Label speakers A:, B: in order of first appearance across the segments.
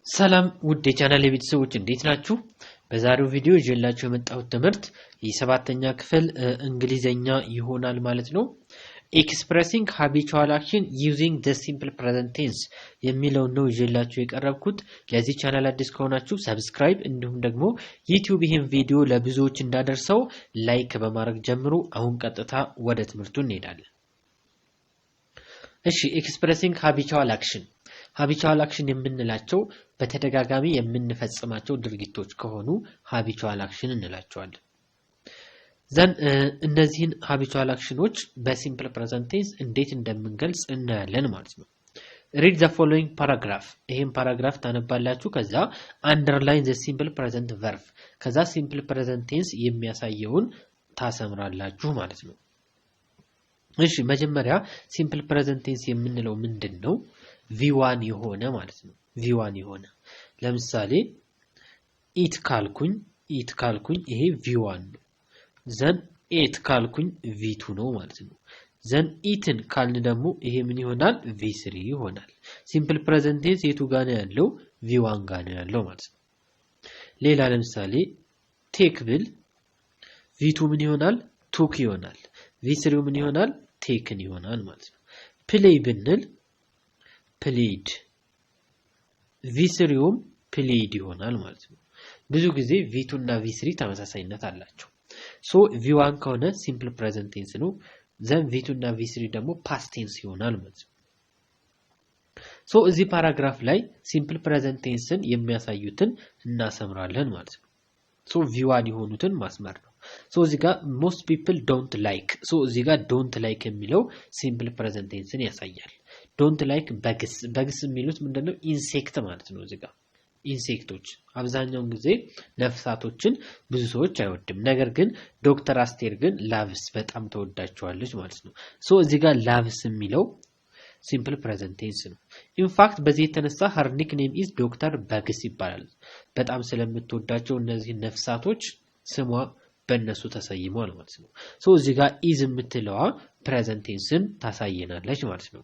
A: ሰላም ውድ የቻናሌ ቤተሰቦች እንዴት ናችሁ? በዛሬው ቪዲዮ ይዤላችሁ የመጣሁት ትምህርት የሰባተኛ ክፍል እንግሊዘኛ ይሆናል ማለት ነው። ኤክስፕሬሲንግ ሃቢቹዋል አክሽን ዩዚንግ ዘ ሲምፕል ፕሬዘንት ቴንስ የሚለው ነው ይዤላችሁ የቀረብኩት። ለዚህ ቻናል አዲስ ከሆናችሁ ሰብስክራይብ እንዲሁም ደግሞ ዩቲዩብ ይሄን ቪዲዮ ለብዙዎች እንዳደርሰው ላይክ በማድረግ ጀምሩ። አሁን ቀጥታ ወደ ትምህርቱ እንሄዳለን። እሺ ኤክስፕሬሲንግ ሃቢቹዋል አክሽን ሃቢቹዋል አክሽን የምንላቸው በተደጋጋሚ የምንፈጽማቸው ድርጊቶች ከሆኑ ሃቢቹዋል አክሽን እንላቸዋለን። ዘን እነዚህን ሃቢቹዋል አክሽኖች በሲምፕል ፕሬዘንት ቴንስ እንዴት እንደምንገልጽ እናያለን ማለት ነው። read the following paragraph ይሄን ፓራግራፍ ታነባላችሁ። ከዛ underline the simple present verb ከዛ ሲምፕል ፕሬዘንት ቴንስ የሚያሳየውን ታሰምራላችሁ ማለት ነው። እሺ መጀመሪያ ሲምፕል ፕሬዘንት ቴንስ የምንለው ምንድነው? V1 የሆነ ማለት ነው። V1 የሆነ ለምሳሌ eat ካልኩኝ ይሄ V1 ነው። ዘን ate ካልኩኝ V2 ነው ማለት ነው። ዘን eaten ካልን ደግሞ ይሄ ምን ይሆናል? V3 ይሆናል። ሲምፕል ፕሬዘንት ቴንስ የቱ ጋር ነው ያለው? V1 ጋር ነው ያለው ማለት ነው። ሌላ ለምሳሌ take ብል V2 ምን ይሆናል? took ይሆናል። V3 ምን ይሆናል? taken ይሆናል ማለት ነው። play ብንል played V3ም played ይሆናል ማለት ነው። ብዙ ጊዜ V2 እና V3 ተመሳሳይነት አላቸው። ሶ V1 ከሆነ ሲምፕል ፕሬዘንት ቴንስ ነው። ዘን V2 እና V3 ደግሞ ፓስት ቴንስ ይሆናል ማለት ነው። ሶ እዚህ ፓራግራፍ ላይ ሲምፕል ፕሬዘንት ቴንስን የሚያሳዩትን እናሰምራለን ማለት ነው። ሶ V1 የሆኑትን ማስመር ነው። ሶ እዚህ ጋር most people don't like ሶ እዚህ ጋር don't like የሚለው ሲምፕል ፕሬዘንት ቴንስን ያሳያል። don't like በግስ የሚሉት ምንድነው? ኢንሴክት ማለት ነው። እዚህ ጋር ኢንሴክቶች አብዛኛውን ጊዜ ነፍሳቶችን ብዙ ሰዎች አይወድም። ነገር ግን ዶክተር አስቴር ግን ላቭስ በጣም ተወዳቸዋለች ማለት ነው። ሶ እዚህ ጋር ላቭስ የሚለው ሲምፕል ፕሬዘንት ቴንስ ነው። ኢንፋክት በዚህ የተነሳ her nickname is ዶክተር በግስ ይባላል። በጣም ስለምትወዳቸው እነዚህ ነፍሳቶች ስሟ በእነሱ ተሰይሟል ማለት ነው። ሶ እዚህ ጋር is የምትለዋ ፕሬዘንት ቴንስን ታሳየናለች ማለት ነው።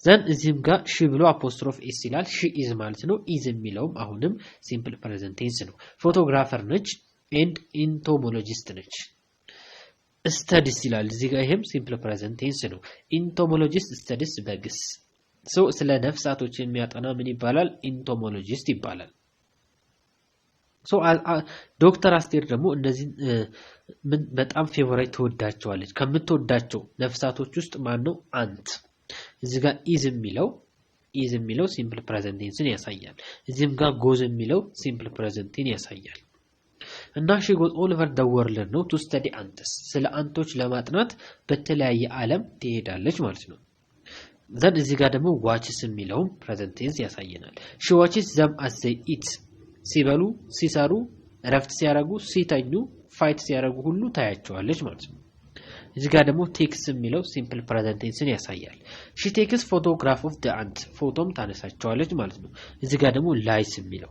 A: ዘን እዚህም ጋር ሺ ብሎ አፖስትሮፍ ኤስ ይላል። ሺ ኢዝ ማለት ነው። ኢዝ የሚለውም አሁንም ሲምፕል ፕሬዘንት ቴንስ ነው። ፎቶግራፈር ነች ኤንድ ኢንቶሞሎጂስት ነች። ስተዲስ ይላል እዚህ ጋር ይሄም ሲምፕል ፕሬዘንት ቴንስ ነው። ኢንቶሞሎጂስት ስተዲስ በግስ ሶ ስለ ነፍሳቶች የሚያጠና ምን ይባላል? ኢንቶሞሎጂስት ይባላል። ሶ ዶክተር አስቴር ደግሞ እነዚህ በጣም ፌቨራይት ተወዳቸዋለች። ከምትወዳቸው ነፍሳቶች ውስጥ ማን ነው? አንት እዚህ ጋር is የሚለው ሲምፕል ፕሬዘንት ቴንስን ያሳያል። እዚህም ጋር goes የሚለው ሲምፕል ፕሬዘንት ቴንስ ያሳያል። እና she goes all over the world ነው to study ants ስለ አንቶች ለማጥናት በተለያየ ዓለም ትሄዳለች ማለት ነው። ዘን እዚህ ጋር ደግሞ watches የሚለው ፕሬዘንት ቴንስ ያሳየናል። she watches them as they eat ሲበሉ፣ ሲሰሩ፣ ረፍት ሲያረጉ፣ ሲተኙ፣ ፋይት ሲያረጉ ሁሉ ታያቸዋለች ማለት ነው። እዚህ ጋር ደግሞ ቴክስ የሚለው ሲምፕል ፕሬዘንት ቴንስን ያሳያል። ሺ ቴክስ ፎቶግራፍ ኦፍ ዘ አንት ፎቶም ታነሳቸዋለች ማለት ነው። እዚህ ጋር ደግሞ ላይስ የሚለው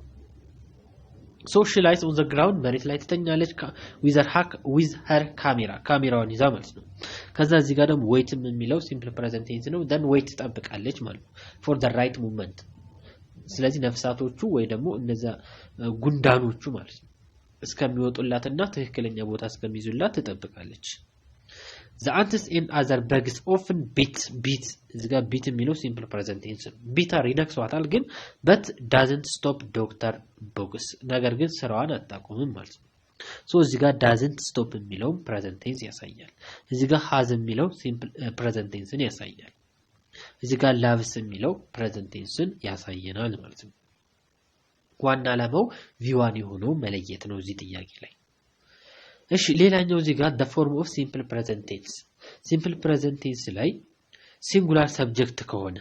A: ሶ ሺ ላይስ ኦን ዘ ግራውንድ መሬት ላይ ትተኛለች ዊዝ ሄር ካሜራዋን ይዛ ማለት ነው። ከዛ እዚህ ጋር ደግሞ ዌይትም የሚለው ሲምፕል ፕሬዘንት ቴንስ ነው። ዘን ዌይት ትጠብቃለች ማለት ነው ፎር ዘ ራይት ሙቭመንት። ስለዚህ ነፍሳቶቹ ወይ ደግሞ እነዛ ጉንዳኖቹ ማለት ነው እስከሚወጡላትና ትክክለኛ ቦታ እስከሚይዙላት ትጠብቃለች። The ants and other bugs often beat እዚህ ጋር beat የሚለው ሲምፕል ፕሬዘንት ቴንስ ነው። ቢተር ይነክሷታል ግን but doesn't stop ዶክተር ቦግስ ነገር ግን ስራዋን አታቆምም ማለት ነው። ሶ እዚህ ጋር doesn't stop የሚለው ፕሬዘንት ቴንስ ያሳያል። እዚህ ጋር has የሚለው ሲምፕል ፕሬዘንት ቴንስን ያሳያል። እዚህ ጋር loves የሚለው ፕሬዘንት ቴንስን ያሳየናል ማለት ነው። ዋና ዓላማው V1 የሆነው መለየት ነው እዚህ ጥያቄ ላይ። እሺ ሌላኛው እዚህ ጋር the form of simple present tense ሲምፕል ፕሬዘንት ቴንስ ላይ ሲንጉላር ሰብጀክት ከሆነ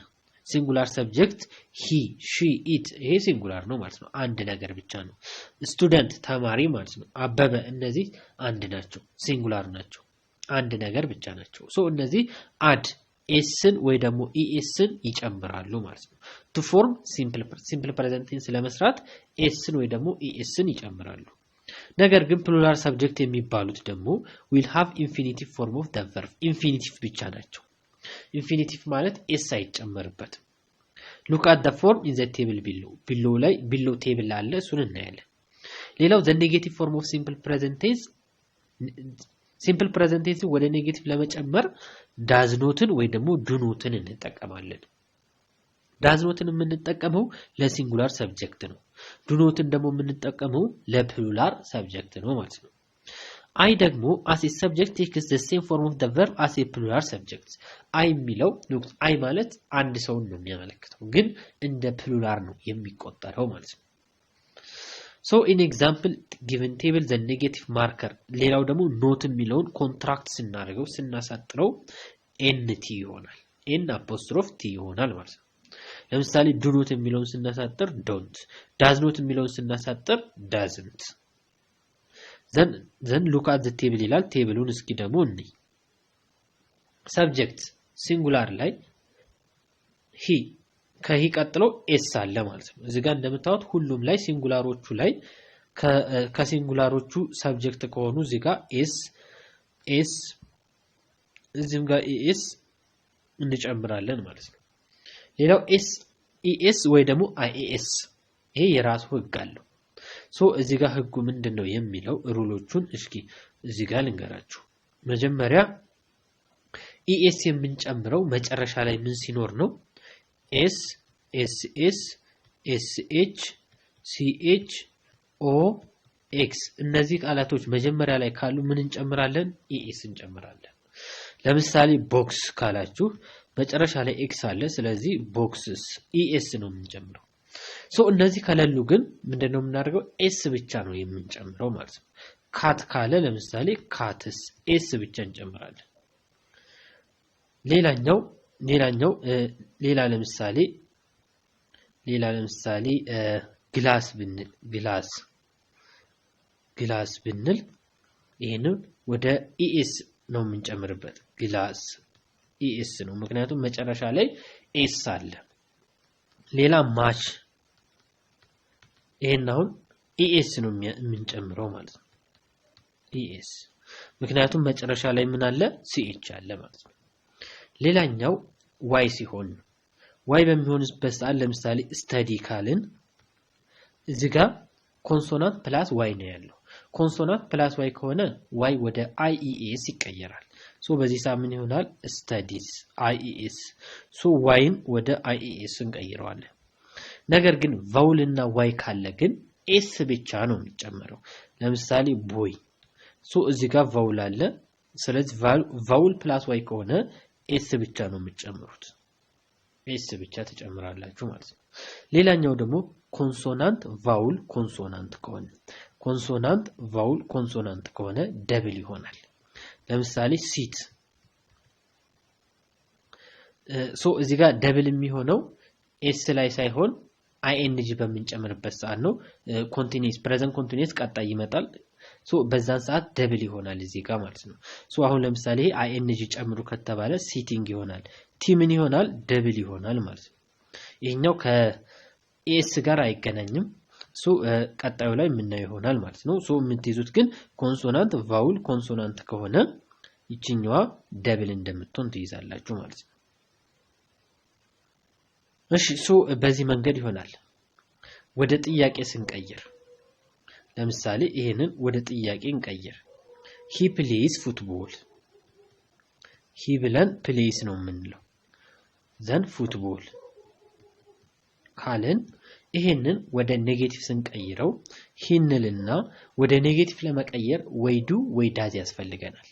A: ሲንጉላር ሰብጀክት he she it ይሄ ሲንጉላር ነው ማለት ነው። አንድ ነገር ብቻ ነው። ስቱደንት ተማሪ ማለት ነው። አበበ እነዚህ አንድ ናቸው፣ ሲንጉላር ናቸው፣ አንድ ነገር ብቻ ናቸው። ሶ እነዚህ አድ ኤስን ወይ ደግሞ ኢኤስን ይጨምራሉ ማለት ነው። to form ሲምፕል ፕሬዘንት ቴንስ ለመስራት ኤስን ወይ ደግሞ ኢኤስን ይጨምራሉ። ነገር ግን ፕሉራል ሰብጀክት የሚባሉት ደግሞ will have infinitive form of the verb ኢንፊኒቲቭ ብቻ ናቸው። ኢንፊኒቲቭ ማለት ኤስ አይጨመርበትም። look at the form in the table below table አለ እሱን እናያለን ሌላው the negative form of simple present tense ወደ ኔጌቲቭ ለመጨመር does notን ወይ ደግሞ do notን እንጠቀማለን does notን የምንጠቀመው ለሲንጉላር ሰብጀክት ነው do notን ደግሞ የምንጠቀመው ለፕሉራል ሰብጀክት ነው ማለት ነው I ደግሞ as a subject takes the same form of the verb as a plural subject I የሚለው I ማለት አንድ ሰው ነው የሚያመለክተው ግን እንደ ፕሉራል ነው የሚቆጠረው ማለት ነው So in example given table the negative marker ሌላው ደግሞ not የሚለውን ኮንትራክት ስናደርገው ስናሳጥረው nt ይሆናል n apostrophe t ይሆናል ማለት ነው ለምሳሌ do not የሚለውን ስናሳጥር don't does not የሚለውን ስናሳጥር doesn't then look at the table ይላል ቴብሉን እስኪ ደግሞ እንይ subject singular ላይ he ከሂ ቀጥሎ s አለ ማለት ነው እዚህ ጋር እንደምታዩት ሁሉም ላይ ሲንጉላሮቹ ላይ ከሲንጉላሮቹ ሰብጀክት ከሆኑ እዚህ ጋር s እዚህም ጋር es እንጨምራለን ማለት ነው ሌላው es ወይ ደግሞ ies ይሄ የራሱ ህግ አለው ሶ እዚህ ጋር ህጉ ምንድነው የሚለው ሩሎቹን እስኪ እዚህ ጋር ልንገራችሁ መጀመሪያ es የምንጨምረው መጨረሻ ላይ ምን ሲኖር ነው s ss sh ch o x እነዚህ ቃላቶች መጀመሪያ ላይ ካሉ ምን እንጨምራለን es እንጨምራለን ለምሳሌ ቦክስ ካላችሁ መጨረሻ ላይ x አለ ስለዚህ ቦክስስ es ነው የምንጨምረው ሶ እነዚህ ከሌሉ ግን ምንድነው የምናደርገው s ብቻ ነው የምንጨምረው ማለት ነው ካት ካለ ለምሳሌ ካትስ s ብቻ እንጨምራለን ሌላ ለምሳሌ ግላስ ብንል ይሄንን ወደ es ነው የምንጨምርበት ግላስ es ነው ምክንያቱም መጨረሻ ላይ s አለ ሌላ ማች ይሄን አሁን es ነው የምንጨምረው ማለት ነው es ምክንያቱም መጨረሻ ላይ ምን አለ ch አለ ማለት ነው ሌላኛው y ሲሆን y በሚሆንበት ሰዓት ለምሳሌ study ካልን እዚህ ጋር ኮንሶናንት ፕላስ y ነው ያለው ኮንሶናንት ፕላስ y ከሆነ y ወደ ies ይቀየራል ሶ በዚህ ሰዓት ምን ይሆናል studies ies ሶ yን ወደ ies እንቀይረዋለን ነገር ግን ቫውል እና y ካለ ግን s ብቻ ነው የሚጨመረው ለምሳሌ boy ሶ እዚህ ጋር ቫውል አለ ስለዚህ ቫውል ፕላስ y ከሆነ s ብቻ ነው የምትጨምሩት s ብቻ ተጨምራላችሁ ማለት ነው ሌላኛው ደግሞ ኮንሶናንት ቫውል ኮንሶናንት ከሆነ ደብል ይሆናል ለምሳሌ ሲት ሶ እዚህ ጋር ደብል የሚሆነው s ላይ ሳይሆን ing በመንጨምርበት ሰዓት ነው ኮንቲኒዩስ ፕሬዘንት ኮንቲኒዩስ ቀጣይ ይመጣል ሶ በዛን ሰዓት ደብል ይሆናል እዚህ ጋር ማለት ነው ሶ አሁን ለምሳሌ ing ጨምሩ ከተባለ ሲቲንግ ይሆናል ቲ ምን ይሆናል ደብል ይሆናል ማለት ነው ይሄኛው ከs ጋር አይገናኝም ሶ ቀጣዩ ላይ ምን ይሆናል ማለት ነው ሶ የምትይዙት ግን ኮንሶናንት ቫውል ኮንሶናንት ከሆነ ይችኛዋ ደብል እንደምትሆን ትይዛላችሁ ማለት ነው እሺ ሶ በዚህ መንገድ ይሆናል ወደ ጥያቄ ስንቀይር ለምሳሌ ይሄንን ወደ ጥያቄ እንቀይር he plays football he ብለን plays ነው የምንለው ዘን ፉትቦል ካለን ይሄንን ወደ ኔጌቲቭ ስንቀይረው ሂንልና ወደ ኔጌቲቭ ለመቀየር ወይ ዱ ወይ ዳዝ ያስፈልገናል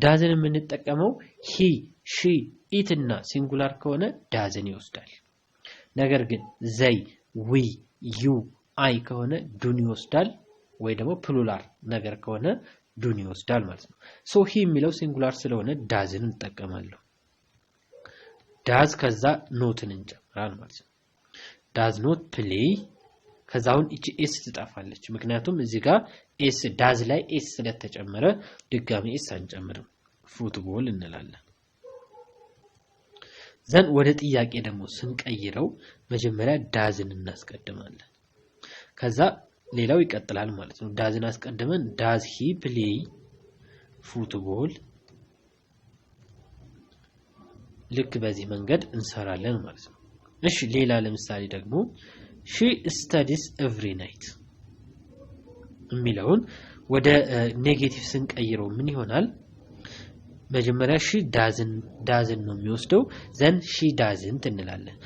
A: ዳዝን የምንጠቀመው he she it እና ሲንጉላር ከሆነ ዳዝን ይወስዳል ነገር ግን they we you I ከሆነ ዱን ይወስዳል ወይ ደግሞ ፕሉራል ነገር ከሆነ ዱን ይወስዳል ማለት ነው ሶ he የሚለው ሲንጉላር ስለሆነ ዳዝን እንጠቀማለን ዳዝ ከዛ ኖትን እንጨምራለን ማለት ነው does not play ከዛውን እቺ s ትጣፋለች ምክንያቱም እዚህ ጋር s ዳዝ ላይ s ስለተጨመረ ድጋሚ s አንጨምርም ፉትቦል እንላለን ዘን ወደ ጥያቄ ደግሞ ስንቀይረው መጀመሪያ ዳዝን እናስቀድማለን ከዛ ሌላው ይቀጥላል ማለት ነው ዳዝን አስቀድመን does he play football ልክ በዚህ መንገድ እንሰራለን ማለት ነው እሺ ሌላ ለምሳሌ ደግሞ she studies every night የሚለውን ወደ ኔጌቲቭ ስንቀይረው ምን ይሆናል? መጀመሪያ she doesn't ነው የሚወስደው then she doesn't እንላለን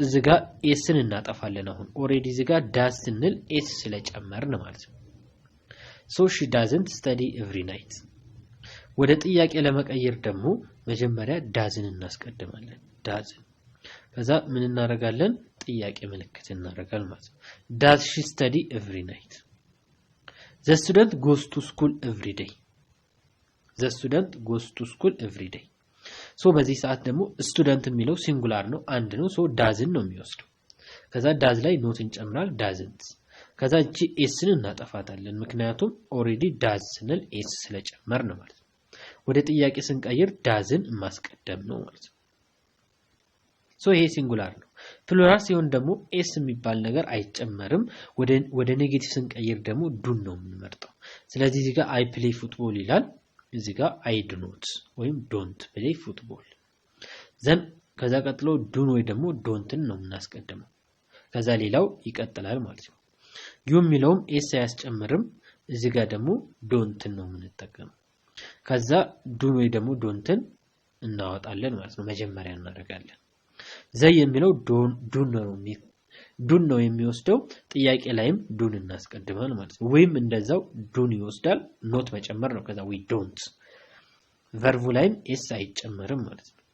A: እዚህ ጋር ኤስን እናጠፋለን አሁን ኦሬዲ እዚህ ጋር does ስንል ኤስ ስለጨመርን ማለት ነው so she doesn't study every night ወደ ጥያቄ ለመቀየር ደግሞ መጀመሪያ doesn't እናስቀድማለን doesn't ከዛ ምን እናደርጋለን ጥያቄ ምልክት እናደርጋለን ማለት ነው does she study every night the student goes to school every day the student goes to school every day so በዚህ ሰዓት ደግሞ ስቱደንት የሚለው ሲንጉላር ነው አንድ ነው so doesn't ነው የሚወስደው ከዛ does ላይ ኖት እንጨምራል doesn't ከዛ እቺ ኤስን እናጠፋታለን ምክንያቱም ኦሬዲ does ስንል ኤስ ስለጨመርን ማለት ነው ወደ ጥያቄ ስንቀይር doesn't ማስቀደም ነው ማለት ነው so ይሄ ሲንጉላር ነው ፕሉራል ሲሆን ደግሞ ኤስ የሚባል ነገር አይጨመርም ወደ ኔጌቲቭ ስንቀይር ደግሞ ዱን ነው የምንመርጠው ስለዚህ እዚህ ጋር I play football ይላል እዚህ ጋር I do not ወይም don't play football ዘን ከዛ ቀጥሎ ዱን ወይ ደግሞ ዶንትን ነው የምናስቀድመው ከዛ ሌላው ይቀጥላል ማለት ነው ዩ የሚለውም ኤስ አያስጨምርም እዚህ ጋር ደግሞ ዶንትን ነው የምንጠቀመው ከዛ ዱን ወይ ደግሞ ዶንትን እናወጣለን ማለት ነው መጀመሪያ እናደርጋለን ዘይ የሚለው ዱን ነው የሚወስደው ጥያቄ ላይም ዱን እናስቀድማለን ማለት ነው ወይም እንደዛው ዱን ይወስዳል ኖት መጨመር ነው ከዛ we don't ቨርቡ ላይም ኤስ አይጨመርም ማለት ነው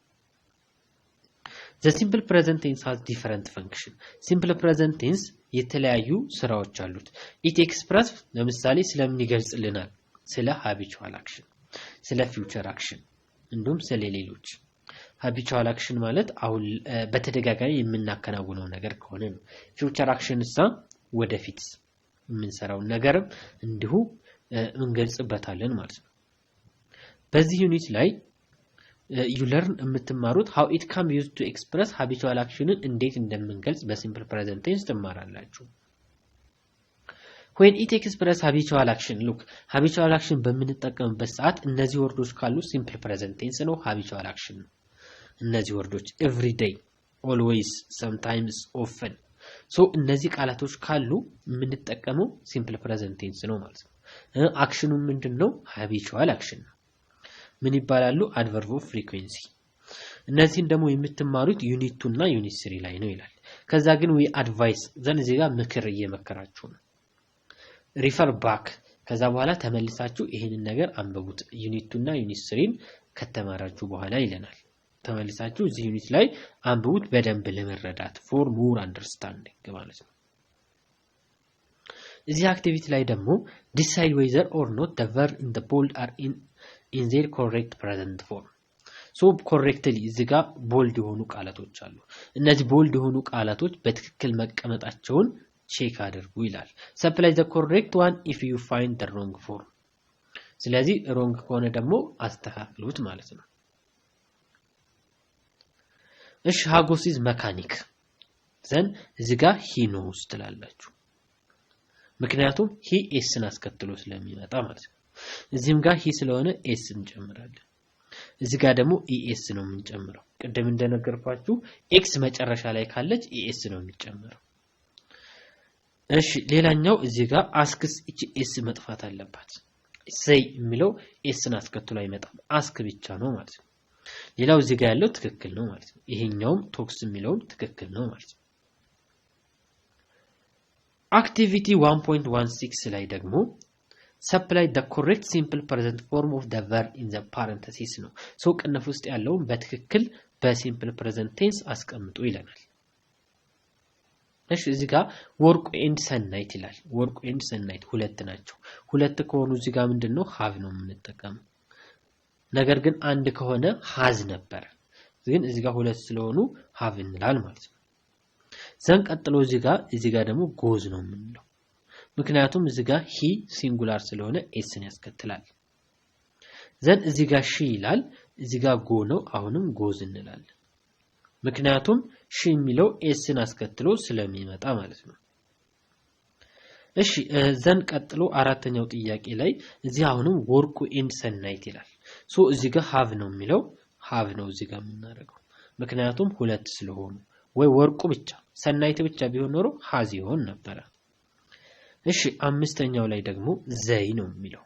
A: the simple present tense has different function simple present tense የተለያዩ ስራዎች አሉት it express ለምሳሌ ስለምን ይገልጽልናል ስለ habitual action ስለ future action እንዲሁም ስለ ሌሎች habitual action ማለት አሁን በተደጋጋሚ የምናከናውነው ነገር ከሆነ ነው future action እሳ ወደፊት የምንሰራው ነገር እንዲሁ እንገልጽበታለን ማለት ነው በዚህ ዩኒት ላይ you learn የምትማሩት how it can be used to express habitual actionን እንዴት እንደምንገልጽ በsimple present tense ትማራላችሁ when it express habitual action look habitual action በምንጠቀምበት ሰዓት እነዚህ ወርዶች ካሉ simple present tense ነው habitual action ነው እነዚህ ወርዶች every day always sometimes often so እነዚህ ቃላቶች ካሉ የምንጠቀመው simple present tense ነው ማለት ነው አክሽኑ ምንድነው habitual action ነው ምን ይባላሉ adverb of frequency እነዚህን ደግሞ የምትማሩት ዩኒት 2 እና ዩኒት 3 ላይ ነው ይላል ከዛ ግን we advise ዘን እዚህ ጋር ምክር እየመከራችሁ ነው refer back ከዛ በኋላ ተመልሳችሁ ይሄንን ነገር አንብቡት ዩኒት 2 እና ዩኒት 3 ከተማራችሁ በኋላ ይለናል ተመልሳችሁ እዚህ ዩኒት ላይ አንብቡት በደንብ ለመረዳት for more understanding ማለት ነው እዚህ አክቲቪቲ ላይ ደግሞ decide whether or not the verb in the bold are in their correct present form so correctly እዚህ ጋር bold የሆኑ ቃላቶች አሉ እነዚህ bold የሆኑ ቃላቶች በትክክል መቀመጣቸውን ቼክ አድርጉ ይላል supply the correct one if you find the wrong form ስለዚህ wrong ከሆነ ደግሞ አስተካክሉት ማለት ነው እሺ Hagos is mechanic then እዚህ ጋር he knows ትላላችሁ ምክንያቱም he ኤስን አስከትሎ ስለሚመጣ ማለት ነው እዚህም ጋር he ስለሆነ ኤስ እንጨምራለን እዚህ ጋር ደግሞ es ነው የምንጨምረው ቀደም እንደነገርኳችሁ x መጨረሻ ላይ ካለች es ነው የሚጨምረው እሺ ሌላኛው እዚህ ጋር asks እቺ s መጥፋት አለባት say የሚለው sን አስከትሎ አይመጣም ask ብቻ ነው ማለት ነው ሌላው እዚህ ጋር ያለው ትክክል ነው ማለት ነው ይሄኛውም talks የሚለው ትክክል ነው ማለት ነው activity 1.16 ላይ ደግሞ supply the correct simple present form of the verb in the parentheses ነው so ቅንፍ ውስጥ ያለው በትክክል በsimple present tense አስቀምጡ ይለናል እሺ እዚህ ጋር work and sunlight ይላል work and sunlight ሁለት ናቸው ሁለት ከሆኑ እዚህ ጋር ምንድነው have ነው የምንጠቀመው ነገር ግን አንድ ከሆነ has ነበር ግን እዚህ ጋር ሁለት ስለሆኑ have እንላል ማለት ነው ዘን ቀጥሎ እዚህ ጋር ደግሞ goes ነው የምንለው ምክንያቱም እዚህ ጋር he ሲንጉላር ስለሆነ sን ያስከትላል ዘን እዚህ ጋር she ይላል እዚህ ጋር go ነው አሁንም goes እንላለን ምክንያቱም she የሚለው sን አስከትሎ ስለሚመጣ ማለት ነው እሺ ዘን ቀጥሎ አራተኛው ጥያቄ ላይ እዚህ አሁንም work and sunlight ይላል ሶ እዚህ ጋር have ነው የሚለው have ነው እዚህ ጋር የምናደርገው ምክንያቱም ሁለት ስለሆኑ ወይ ወርቁ ብቻ ሰናይት ብቻ ቢሆን ኖሮ has ይሆን ነበር እሺ አምስተኛው ላይ ደግሞ ዘይ ነው የሚለው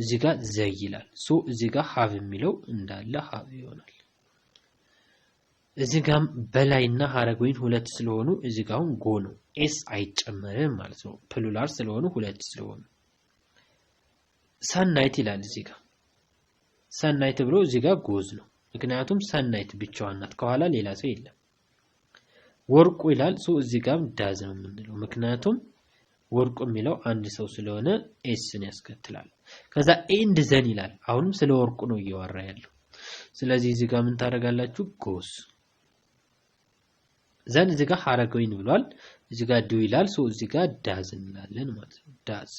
A: እዚህ ጋር ዘይ ይላል ሶ እዚህ ጋር have የሚለው እንዳለ have ይሆናል እዚህ ጋር በላይና ሐረጉን ሁለት ስለሆኑ እዚህ ጋር ጎ ነው s አይጨመርም ማለት ነው ፕሉራል ስለሆኑ ሁለት ስለሆኑ ሰናይት ይላል እዚህ ጋር ሰናይት ብሎ እዚህ ጋር ጎዝ ነው ምክንያቱም ሰናይት ብቻዋን ናት ከኋላ ሌላ ሰው የለም ወርቁ ይላል ሶ እዚህ ጋር ዳዝ ነው የምንለው ምክንያቱም ወርቁ የሚለው አንድ ሰው ስለሆነ ኤስን ያስከትላል ከዛ ኤንድ ዘን ይላል አሁንም ስለ ወርቁ ነው እያወራ ያለው ስለዚህ እዚህ ጋር ምን ታደርጋላችሁ ጎስ ዘን እዚህ ጋር ሐረገውን ብሏል እዚህ ጋር ዱ ይላል ሶ እዚህ ጋር ዳዝ እንላለን ማለት ነው ዳዝ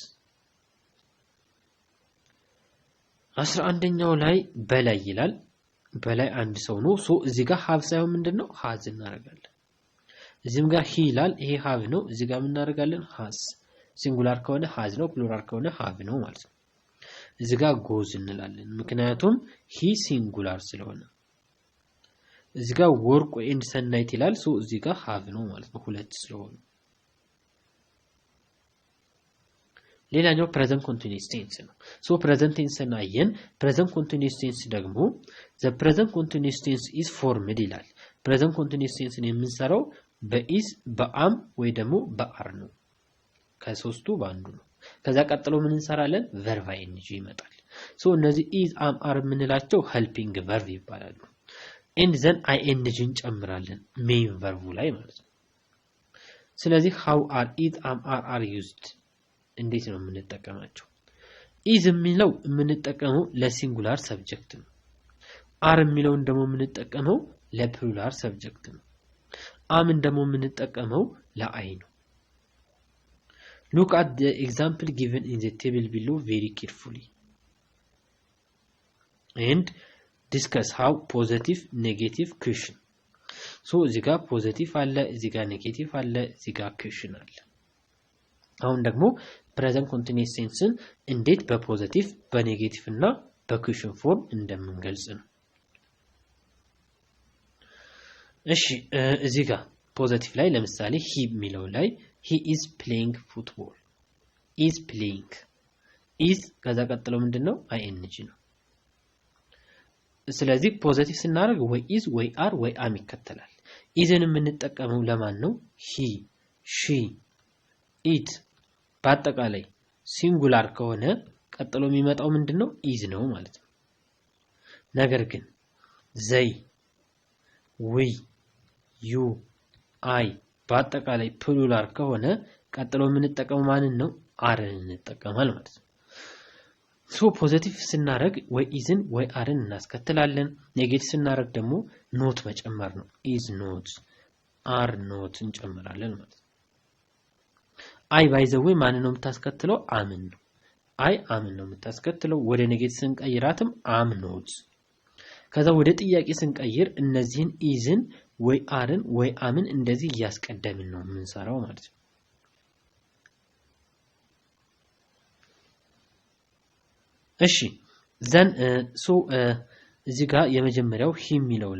A: 11ኛው ላይ በላይ ይላል በላይ አንድ ሰው ነው ሶ እዚህ ጋር have ሳይሆን ምንድነው has እናደርጋለን እዚህም ጋር he ይላል ይሄ have ነው እዚህ ጋር ምን እናደርጋለን has ሲንጉላር ከሆነ has ነው ፕሉራል ከሆነ have ነው ማለት ነው እዚህ ጋር goes እንላለን ምክንያቱም he ሲንጉላር ስለሆነ እዚህ ጋር ወርቁ ኤንድ ሰናይት ይላል ሶ እዚህ ጋር have ነው ማለት ነው ሁለት ስለሆነ ሌላኛው present continuous tense ነው ሶ present tense እናየን present continuous tense ደግሞ the present continuous tense is formed ይላል present continuous tense የምንሰራው በis በam ወይ ደግሞ በአር ነው ከሶስቱ ባንዱ ነው ከዛ ቀጥሎ ምን እንሰራለን verb ing ይመጣል ሶ እነዚህ is am are ምንላቸው helping verb ይባላሉ and then ing እንጨምራለን main verb ላይ ማለት ነው ስለዚህ how are is am are used እንዴት ነው የምንጠቀማቸው is የሚለው የምንጠቀመው ለሲንጉላር ሰብጀክት ነው are የሚለውን ደግሞ የምንጠቀመው ለፕሉራል ሰብጀክት ነው am ደግሞ የምንጠቀመው ለአይ ነው look at the example given in the table below very carefully and discuss how positive negative question so እዚህ ጋር ፖዚቲቭ አለ እዚህ ጋር ኔጌቲቭ አለ እዚህ ጋር question አለ አሁን ደግሞ present continuous tense እንዴት በፖዚቲቭ በኔጌቲቭ እና በኩዌሽን ፎርም እንደምንገልጽ ነው እሺ እዚህ ጋር ፖዚቲቭ ላይ ለምሳሌ he የሚለው ላይ he is playing football is playing is ከዛ ቀጥሎ ምንድነው ing ነው ስለዚህ ፖዚቲቭ ስናደርግ ወይ is ወይ are ወይ am ይከተላል isን የምንጠቀመው ለማን ነው he she it በአጠቃላይ ሲንጉላር ከሆነ ቀጥሎ የሚመጣው ምንድነው is ነው ማለት ነው ነገር ግን they we you I በአጠቃላይ ፕሉራል ከሆነ ቀጥሎ የምንጠቀመው ማንን ነው አርን እንጠቀማለን ማለት ነው ሶ ፖዚቲቭ ስናደርግ ወይ isን ወይ አርን እናስከትላለን ኔጌቲቭ ስናደርግ ደግሞ ኖት መጨመር ነው is not are not እንጨምራለን ማለት ነው አይ ባይ ዘ ዌይ ማንን ነው የምታስከትለው አምን ነው አይ አምን ነው የምታስከትለው ወደ ኔጌቲቭ ስንቀይራትም am not ከዛ ወደ ጥያቄ ስንቀይር እነዚህን isን ወይ አርን ወይ አምን እንደዚህ ያስቀደምን ነው የምንሰራው ማለት ነው እሺ ዘን ሶ እዚህ ጋር የመጀመሪያው he የሚለው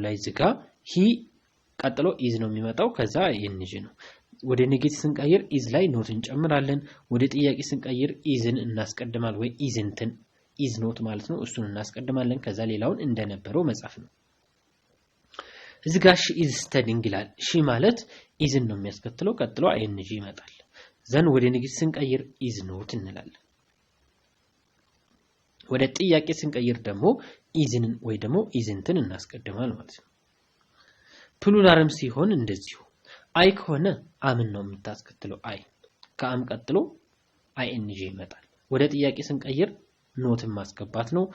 A: ላይ እዚህ ጋር he ቀጥሎ is ነው የሚመጣው ከዛ ing ነው ወደ ኔጌቲቭ ስንቀይር is ላይ ኖት እንጨምራለን ወደ ጥያቄ ስንቀይር isን እናስቀድማል ወይ isንትን is not ማለት ነው እሱን እናስቀድማለን ከዛ ሌላውን እንደነበረው መጻፍ ነው እዚህ ጋር she is studying ይላል she ማለት isን ነው የሚያስከትለው ቀጥሎ ing ይመጣል ዘን ወደ ኔጌቲቭ ስንቀይር is not እንላለን ወደ ጥያቄ ስንቀይር ደግሞ isን ወይ ደግሞ isንትን እናስቀድማል ማለት ነው ፕሉራልም ሲሆን እንደዚሁ አይ ከሆነ አምን ነው የምታስከትለው አይ ከአም ቀጥሎ ing ይመጣል ወደ ጥያቄ ስንቀይር ኖትን ማስገባት ነው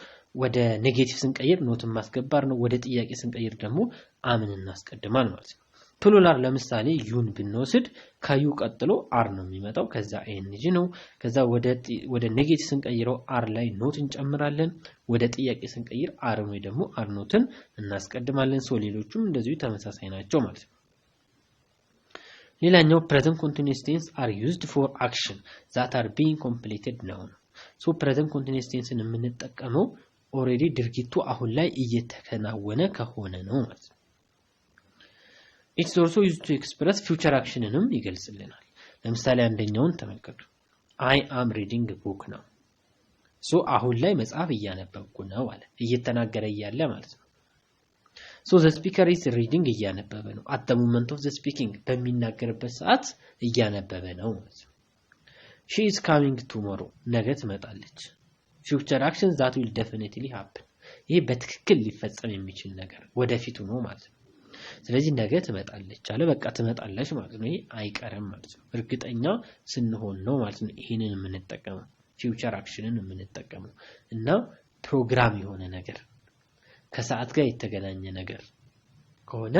A: ወደ ኔጌቲቭ ስንቀይር ኖትን ማስገባት ነው ወደ ጥያቄ ስንቀይር ደግሞ አምን እናስቀድማል ማለት ነው ፕሉራል ለምሳሌ ዩን ብንወስድ ከዩ ቀጥሎ አር ነው የሚመጣው ከዛ ing ነው ከዛ ወደ ኔጌቲቭ ስንቀይረው አር ላይ ኖት እንጨምራለን ወደ ጥያቄ ስንቀይር አር ወይ ደግሞ አር ኖትን እናስቀድማለን ሶ ሌሎቹም እንደዚሁ ተመሳሳይ ናቸው ማለት ነው ሌላኛው present continuous tense are used for action that are being completed now ሶ present continuous tense የምንጠቀመው ኦሬዲ ድርጊቱ አሁን ላይ እየተከናወነ ከሆነ ነው ማለት ነው it's also used to express future actionንም ይገልጽልናል ለምሳሌ አንደኛውን ተመልከቱ I am reading a book now so አሁን ላይ መጽሐፍ እያነበብኩ ነው አለ እየተናገረ ያለ ማለት ነው so the speaker is reading እያነበበ ነው at the moment of the speaking በሚናገርበት ሰዓት እያነበበ ነው ማለት ነው she is coming tomorrow ነገ ትመጣለች future actions that will definitely happen ይሄ በትክክል ሊፈጸም የሚችል ነገር ወደፊቱ ነው ማለት ነው ስለዚህ ነገ ትመጣለች አለ በቃ ትመጣለች ማለት ነው ይሄ አይቀርም ማለት ነው እርግጠኛ ስንሆን ነው ማለት ነው ይሄንን የምንጠቀመው future actionን የምንጠቀመው እና ፕሮግራም የሆነ ነገር ከሰዓት ጋር የተገናኘ ነገር ከሆነ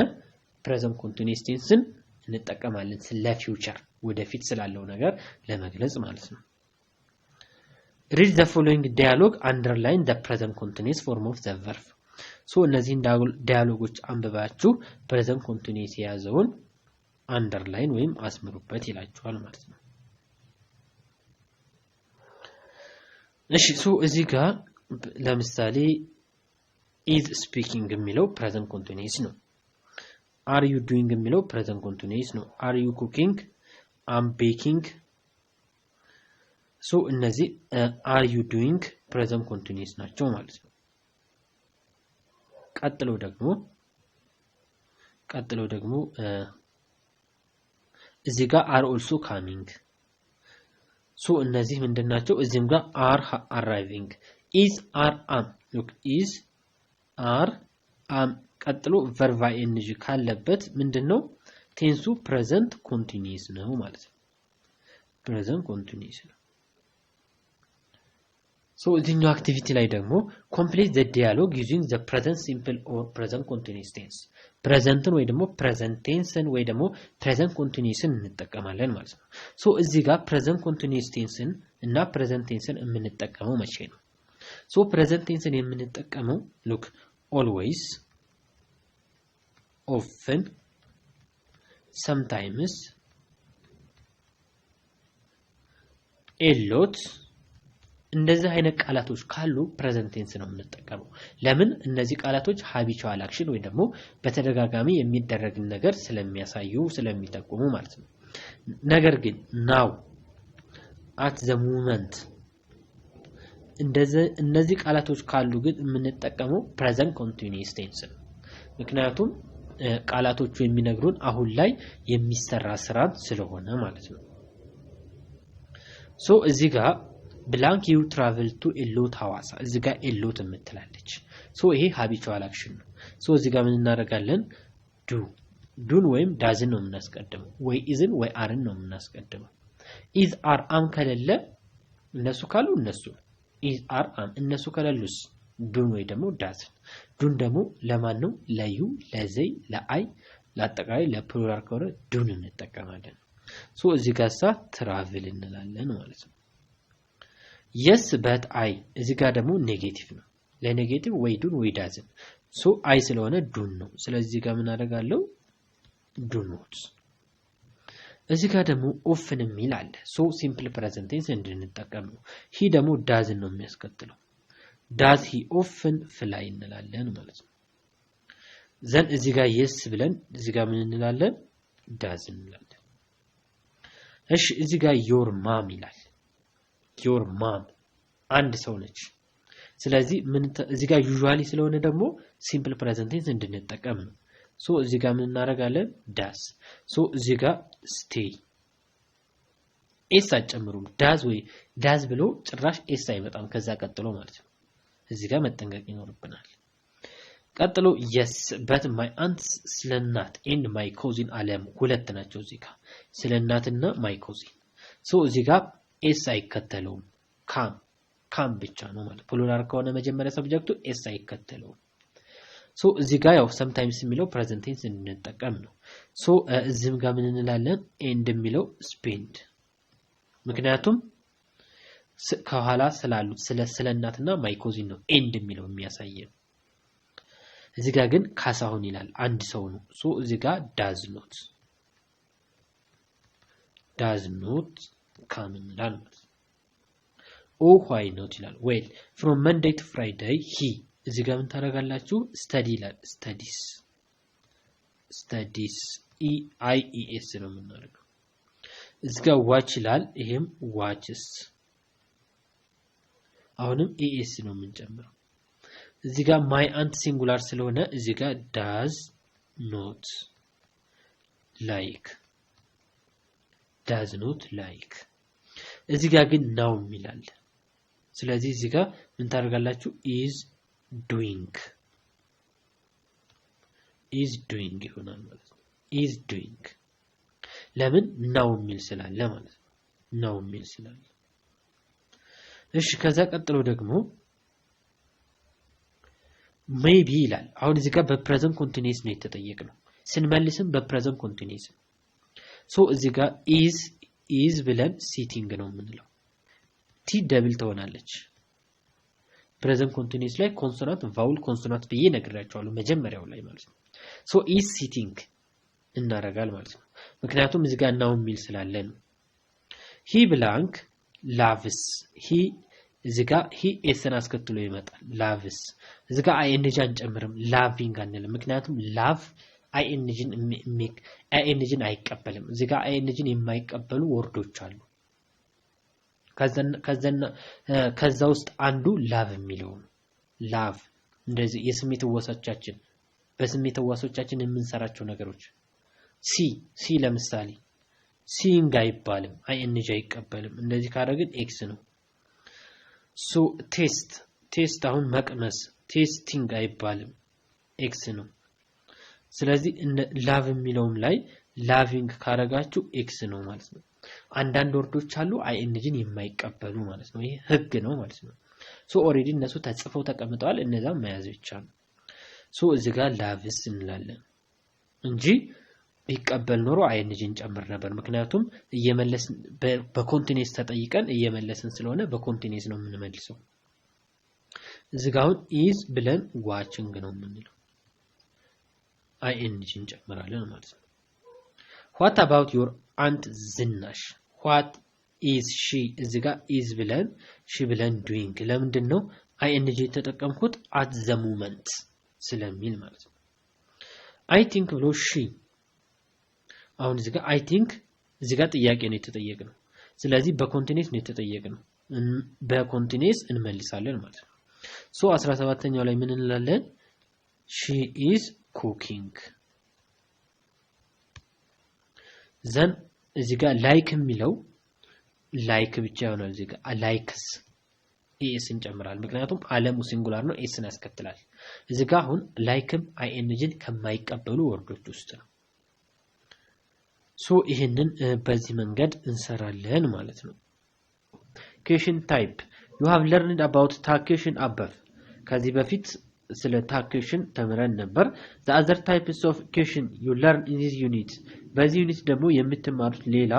A: present continuous tenseን እንጠቀማለን ስለ future ወደፊት ስላለው ነገር ለመግለጽ ማለት ነው read the following dialogue underline the present continuous form of the verb so እነዚህን ዳያሎጎች አንብባችሁ present continuous የያዘውን underline ወይም አስምሩበት ይላችኋል ማለት ነው እሺ so እዚህ ጋር ለምሳሌ is speaking የሚለው present continuous ነው are you doing የሚለው present continuous ነው are you cooking I'm baking so እነዚህ are you doing present continuous ናቸው ማለት ነው ቀጥሎ ደግሞ እዚህ ጋር are also coming so እነዚህ ምንድናቸው እዚህም ጋር are arriving is are am look is are am ቀጥሎ verb ing ካለበት ምንድነው ቴንሱ present continuous ነው ማለት ነው present continuous ነው so እዚህኛው አክቲቪቲ ላይ ደግሞ complete the dialogue using the present simple or present continuous tense presentን ወይ ደግሞ present tenseን ወይ ደግሞ present continuousን እንጠቀማለን ማለት ነው so እዚህ ጋር present continuous tenseን እና present tenseን የምንጠቀመው መቼ ነው so present tenseን የምንጠቀመው look always often sometimes a lot እንደዚህ አይነት ቃላቶች ካሉ present tense ነው የምንጠቀመው ለምን እነዚህ ቃላቶች habitual action ወይ ደግሞ በተደጋጋሚ የሚደረግ ነገር ስለሚያሳዩ ስለሚጠቁሙ ማለት ነው ነገር ግን now at the moment እነዚህ ቃላቶች ካሉ ግን የምንጠቀመው present continuous tense ነው ምክንያቱም ቃላቶቹ የሚነግሩን አሁን ላይ የሚሰራ ስራ ስለሆነ ማለት ነው so እዚህ ጋር blank you travel to a lot ሐዋሳ እዚህ ጋር a lot የምትላለች so ይሄ habitual action ነው so እዚህ ጋር ምን እናደርጋለን ዱን ወይም ዳዝን ነው የምናስቀድመው ወይ isን ወይ አርን ነው የምናስቀድመው is are am ከሌለ እነሱ ካሉ እነሱ is are am እነሱ ከሌሉስ ዱን ወይ ደግሞ ዳዝን ዱን ደግሞ ለማን ነው ለዩ ለዘይ ለአይ ለአጠቃላይ ለፕሉራል ከሆነ ዱን እንጠቀማለን so እዚህ ጋር travel እንላለን ማለት ነው yes but I እዚህ ጋር ደግሞ ኔጌቲቭ ነው ለኔጌቲቭ ወይ ዱን ወይ ዳዝን so I ስለሆነ ዱን ነው ስለዚህ ጋር ምን አደርጋለሁ do not እዚህ ጋር ደግሞ often የሚል አለ so simple present tense እንድንጠቀም ነው he ደግሞ doesn't ነው የሚያስከትለው does he often fly እንላለን ማለት ነው then እዚህ ጋር yes ብለን እዚህ ጋር ምን እንላለን does እንላለን እሺ እዚህ ጋር your mom ይላል your mom አንድ ሰው ነች ስለዚህ ምን እዚህ ጋር usually ስለሆነ ደግሞ simple present tense እንድንጠቀም ነው so እዚህ ጋር ምን እናደርጋለን does so እዚህ ጋር stay s አጨምሩም does ወይ does ብሎ ጭራሽ s አይመጣም ከዛ ቀጥሎ ማለት ነው እዚህ ጋር መጠንቀቅ ይኖርብናል ቀጥሎ yes but my aunt ስለናት and my cousin አለም ሁለት ናቸው እዚህ ጋር ስለናትና my cousin so እዚህ ጋር s አይከተለውም come ብቻ ነው ማለት ፕሉራል ከሆነ መጀመሪያ ሰብጀክቱ s አይከተለውም so እዚህ ጋር ያው sometimes የሚለው present tense እንጠቀም ነው so እዚህም ጋር ምን እንላለን and የሚለው spend ምክንያቱም ከኋላ ስላሉት ስለናትና my cousin ነው and የሚለው የሚያሳየው እዚህ ጋር ግን ካሳሁን ይላል አንድ ሰው ነው so እዚህ ጋር does not come ይላል oh why not ይላል well from Monday to Friday he እዚህ ጋር ምን ታደርጋላችሁ study ይላል studies EIES ነው የምናደርገው እዚህ ጋር watch ይላል ይሄም watches አሁንም ES ነው የምንጨምረው እዚህ ጋር my aunt singular ስለሆነ እዚህ ጋር does not like እዚህ ጋር ግን now ይላል ስለዚህ እዚህ ጋር ምን ታደርጋላችሁ is doing ይሆናል ማለት ነው is doing ለምን now የሚል ስላለ ማለት ነው now የሚል ስላለ እሺ ከዛ ቀጥሎ ደግሞ maybe ይላል አሁን እዚህ ጋር በፕሬዘንት ኮንቲኒዩስ ነው የተጠየቅነው ስንመልስም በፕሬዘንት ኮንቲኒዩስ ሶ እዚህ ጋር is ብለን sitting ነው የምንለው ቲ ደብል ትሆናለች ፕሬዘንት ኮንቲኒዩስ ላይ ኮንሶናንት ቫውል ኮንሶናንት ብዬ ነግራችኋለሁ መጀመሪያው ላይ ማለት ነው ሶ is sitting እናረጋል ማለት ነው ምክንያቱም እዚህ ጋር now የሚል ስላለ ነው he blank loves he እዚህ ጋር he ኤስን አስከትሎ ይመጣል loves እዚህ ጋር ing አንጨምርም loving አንልም ምክንያቱም love ing አይቀበልም እዚህ ጋር ing የማይቀበሉ ወርዶች አሉ ከዛ ውስጥ አንዱ love የሚለው ነው love እንደዚህ የስሜት ወሳቻችን በስሜት ወሳቻችን የምንሰራቸው ነገሮች ሲ ለምሳሌ seeing አይባልም ing አይቀበልም እንደዚህ ካደረግን x ነው ሶ ቴስት አሁን መቅመስ ቴስቲንግ አይባልም x ነው ስለዚህ love የሚለውም ላይ loving ካረጋችሁ x ነው ማለት ነው አንዳንድ ወርዶች አሉ ing የማይቀበሉ ማለት ነው ይሄ ህግ ነው ማለት ነው ሶ ኦሬዲ እነሱ ተጽፈው ተቀምጠዋል እነዛም መያዝ ብቻ ነው ሶ እዚህ ጋር loves እንላለን እንጂ ቢቀበል ኖሮ ing ጨምር ነበር ምክንያቱም እየመለስን በኮንቲኒዩስ ተጠይቀን እየመለስን ስለሆነ በኮንቲኒዩስ ነው የምንመልሰው እዚህ ጋር አሁን is ብለን watching ነው የምንለው ing እንጨምራለን ማለት ነው what about your aunt ዝናሽ what is she እዚህ ጋር is ብለን she ብለን doing ለምንድነው ing ተጠቀምኩት at the moment ስለሚል ማለት ነው I think ብሎ she አሁን እዚህ ጋር I think እዚህ ጋር ጥያቄ ነው የተጠየቀው ስለዚህ በኮንቲኒዩስ ነው የተጠየቀው በኮንቲኒዩስ እንመልሳለን ማለት ነው ሶ 17ኛው ላይ ምን እንላለን she is cooking then እዚህ ጋር like የሚለው like ብቻ ይሆናል እዚህ ጋር likes es እንጨምራለን ምክንያቱም አለሙ ሲንጉላር ነው esን ያስከትላል እዚህ ጋር አሁን likeም ing ከማይቀበሉ ወርዶች ውስጥ ነው ሶ ይሄንን በዚህ መንገድ እንሰራለን ማለት ነው question type you have learned about taxation above ከዚህ በፊት ስለ taxation ተምረን ነበር the other types of question you learn in this unit በዚህ ዩኒት ደግሞ የምትማሩት ሌላ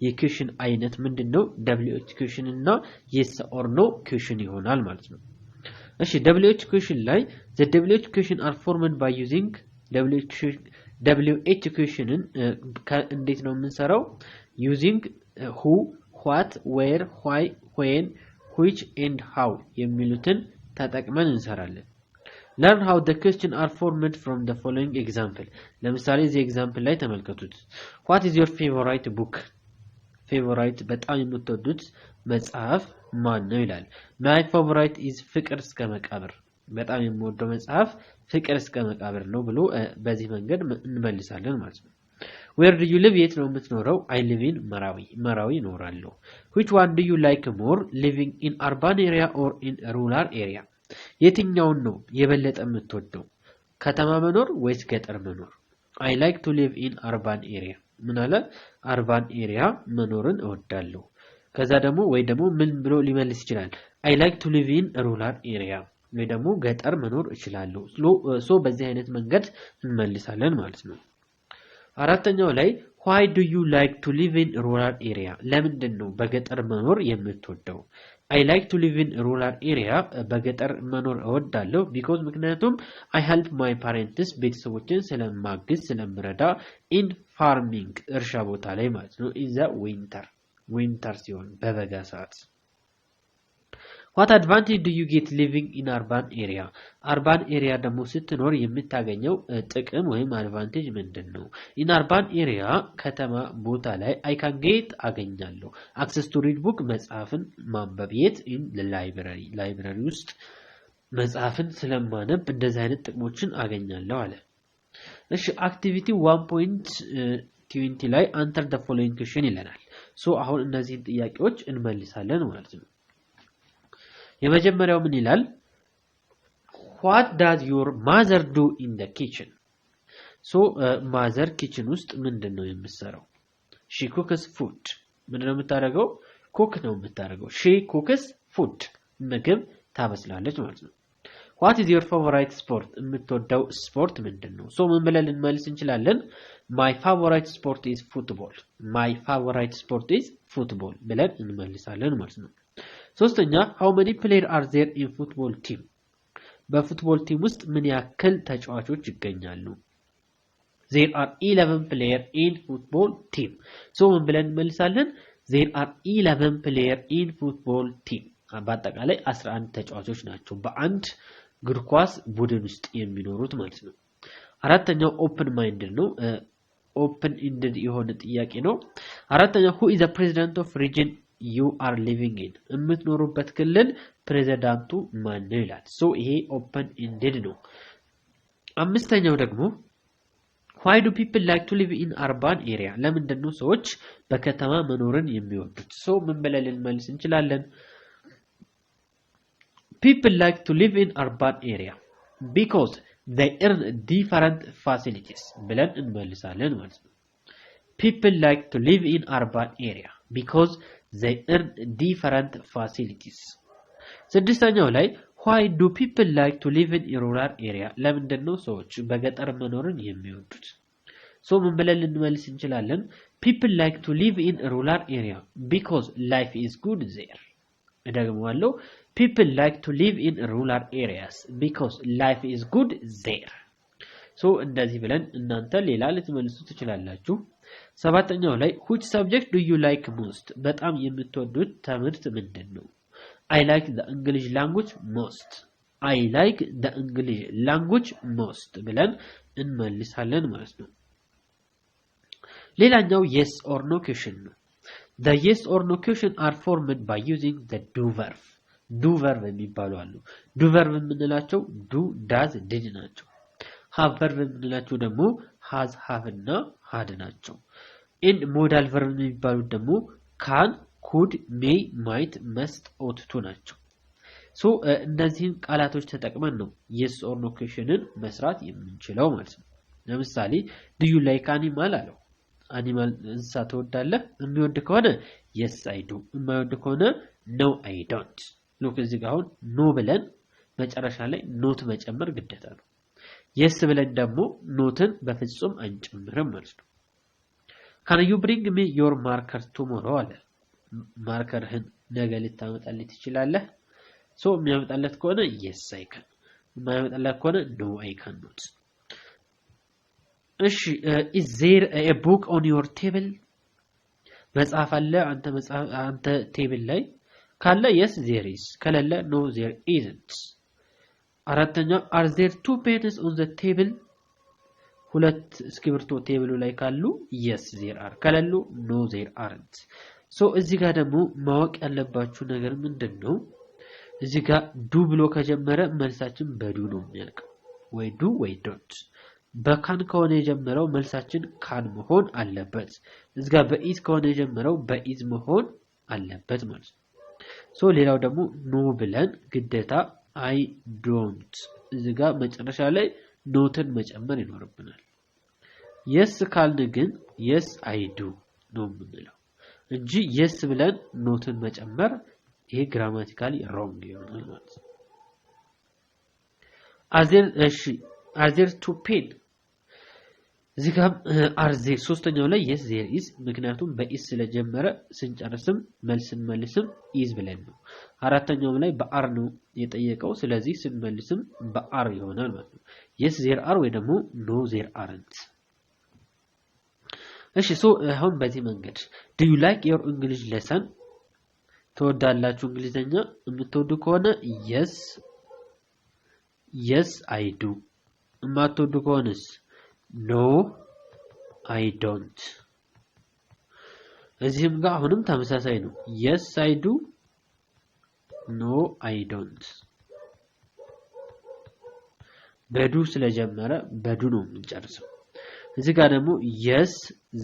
A: የquestion አይነት ምንድነው WH question እና yes or no question ይሆናል ማለት ነው እሺ WH question ላይ the WH question are formed by using WH questionን እንዴት ነው የምንሰራው using who what where why when which and how የሚሉትን ተጠቅመን እንሰራለን learn how the question are formed from the following example ለምሳሌ እዚህ ኤግዛምፕል ላይ ተመልከቱት what is your favorite book favorite በጣም የምትወዱት መጽሐፍ ማን ነው ይላል my favorite is ፍቅር እስከ መቃብር በጣም የምወደው መጽሐፍ ፍቅር እስከ መቃብር ነው ብሎ በዚህ መንገድ እንመልሳለን ማለት ነው where do you live የት ነው የምትኖረው I live in መራዊ እኖራለሁ which one do you like more living in urban area or in rural area የትኛውን ነው የበለጠ የምትወደው ከተማ መኖር ወይስ ገጠር መኖር I like to live in urban area ምን አለ urban area መኖርን እወዳለሁ ከዛ ደግሞ ወይ ደግሞ ምን ብሎ ሊመልስ ይችላል I like to live in rural area ወይ ደግሞ ገጠር መኖር እችላለሁ ሶ በዚህ አይነት መንገድ እንመልሳለን ማለት ነው አራተኛው ላይ why do you like to live in rural area ለምንድነው በገጠር መኖር የምትወደው I like to live in rural area በገጠር መኖር እወዳለሁ because ምክንያቱም I help my parents ቤተሰቦችን ስለማግዝ ስለምረዳ in farming እርሻ ቦታ ላይ ማለት ነው in the winter ሲሆን በበጋ ሰዓት what advantage do you get living in urban area? urban area ደግሞ ስትኖር የምታገኘው ጥቅም ወይም advantage ምንድነው? in urban area ከተማ ቦታ ላይ I can get አገኛለሁ access to read book መጽሐፍን ማንበብ የት in the library ውስጥ መጽሐፍን ስለማነብ እንደዚህ አይነት ጥቅሞችን አገኛለሁ አለ። እሺ አክቲቪቲ 1.20 ላይ answer the following question ይለናል። ሶ አሁን እነዚህን ጥያቄዎች እንመልሳለን ማለት ነው። የመጀመሪያው ምን ይላል? what does your mother do in the kitchen? ሶ ማዘር ኪችን ውስጥ ምንድነው የምትሰራው? she cooks food ምንድነው የምታደርገው? ኩክ ነው የምታደርገው። she cooks food ምግብ ታበስላለች ማለት ነው። what is your favorite sport? የምትወደው ስፖርት ምንድነው? ሶ ምን ብለን ልንመልስ እንችላለን? my favorite sport is football. my favorite sport is football ብለን እንመልሳለን ማለት ነው። ሶስተኛ how many players are there in football team? በፉትቦል ቲም ውስጥ ምን ያክል ተጫዋቾች ይገኛሉ? there are 11 players in football team. ሶ ምን ብለን እንመልሳለን? there are 11 players in football team. በአጠቃላይ 11 ተጫዋቾች ናቸው በአንድ እግር ኳስ ቡድን ውስጥ የሚኖሩት ማለት ነው። አራተኛው ኦፕን ማይንድድ ነው። ኦፕን ኢንድድ የሆነ ጥያቄ ነው። አራተኛው who is the president of region you are living in? የምትኖሩበት ክልል ፕሬዝዳንቱ ማን ነው ይላል። ሶ ይሄ ኦፕን ኢንድድ ነው። አምስተኛው ደግሞ why do people like to live in urban area? ለምንድን ነው ሰዎች በከተማ መኖርን የሚወዱት? ሶ ምን ብለን ልንመልስ እንችላለን? people like to live in urban area because they earn different facilities ብለን እንመልሳለን ማለት ነው። people like to live in urban area because they earn different facilities. ስድስተኛው ላይ why do people like to live in rural area? ለምንድን ነው ሰዎች በገጠር መኖርን የሚወዱት? ሶ ምን ብለን ልንመልስ እንችላለን? people like to live in rural area because life is good there. እደግመዋለሁ people like to live in rural areas because life is good there. ሶ እንደዚህ ብለን እናንተ ሌላ ልትመልሱ ትችላላችሁ። ሰባተኛው ላይ which subject do you like most? በጣም የምትወዱት ትምህርት ምንድነው? I like the English language most. I like the English language most ብለን እንመልሳለን ማለት ነው። ሌላኛው yes or no question ነው። the yes or no question are formed by using the do verb. do verb የሚባሉ አሉ። do verb የምንላቸው do does did ናቸው። have verb የምንላቸው ደግሞ has have እና had ናቸው። and modal verb የሚባሉት ደግሞ can could may might must ought to ናቸው። ሶ እነዚህን ቃላቶች ተጠቅመን ነው yes or no questionን መስራት የምንችለው ማለት ነው። ለምሳሌ do you like animal አለው። አኒማል እንስሳ ትወዳለህ? የሚወድ ከሆነ yes I do፣ የማይወድ ከሆነ no I don't። ሉክ እዚህ ጋር አሁን no ብለን መጨረሻ ላይ ኖት መጨመር ግዴታ ነው። yes ብለን ደግሞ ኖትን በፍጹም አንጨምርም ማለት ነው። can you bring me your marker tomorrow አለ። ማርከርህን ነገ ልታመጣልኝ ትችላለህ? ሶ የሚያመጣለት ከሆነ yes I can፣ የማያመጣለት ከሆነ no I cannot። እሺ is there a book on your table? መጽሐፍ አለ አንተ ቴብል ላይ ካለ yes there is፣ ከሌለ no there isn't። አራተኛ are there two pens on the table? ሁለት እስክሪብቶ ቴብሉ ላይ ካሉ yes there are፣ ከሌሉ no there aren't። ሶ እዚህ ጋር ደግሞ ማወቅ ያለባችሁ ነገር ምንድነው? እዚህ ጋር ዱ ብሎ ከጀመረ መልሳችን በዱ ነው የሚያልቀው፣ ወይ ዱ ወይ ዶንት። በካን ከሆነ የጀመረው መልሳችን ካን መሆን አለበት። እዚህ ጋር በኢዝ ከሆነ የጀመረው በኢዝ መሆን አለበት ማለት ነው። ሶ ሌላው ደግሞ ኖ ብለን ግዴታ አይ ዶንት እዚህ ጋር መጨረሻ ላይ ኖትን መጨመር ይኖርብናል። yes ካልን ግን yes I do ነው የምንለው እንጂ yes ብለን ኖትን መጨመር ይሄ ግራማቲካሊ ሮንግ ይሆናል ማለት ነው። are there two pen? እዚህ ጋር are there ሶስተኛው ላይ yes there is፣ ምክንያቱም በኢዝ ስለጀመረ ስንጨርስም መልስን መልስም is ብለን ነው። አራተኛው ላይ በአር ነው የጠየቀው፣ ስለዚህ ስንመልስም በአር ይሆናል ማለት ነው። yes there are ወይ ደግሞ no there aren't። እሺ ሶ አሁን በዚህ መንገድ do you like your English lesson? ተወዳላችሁ እንግሊዘኛ የምትወዱ ከሆነ yes I do የማትወዱ ከሆነስ no I don't እዚህም ጋር አሁንም ተመሳሳይ ነው yes I do no I don't በዱ ስለጀመረ በዱ ነው የምንጨርሰው እዚህ ጋር ደግሞ yes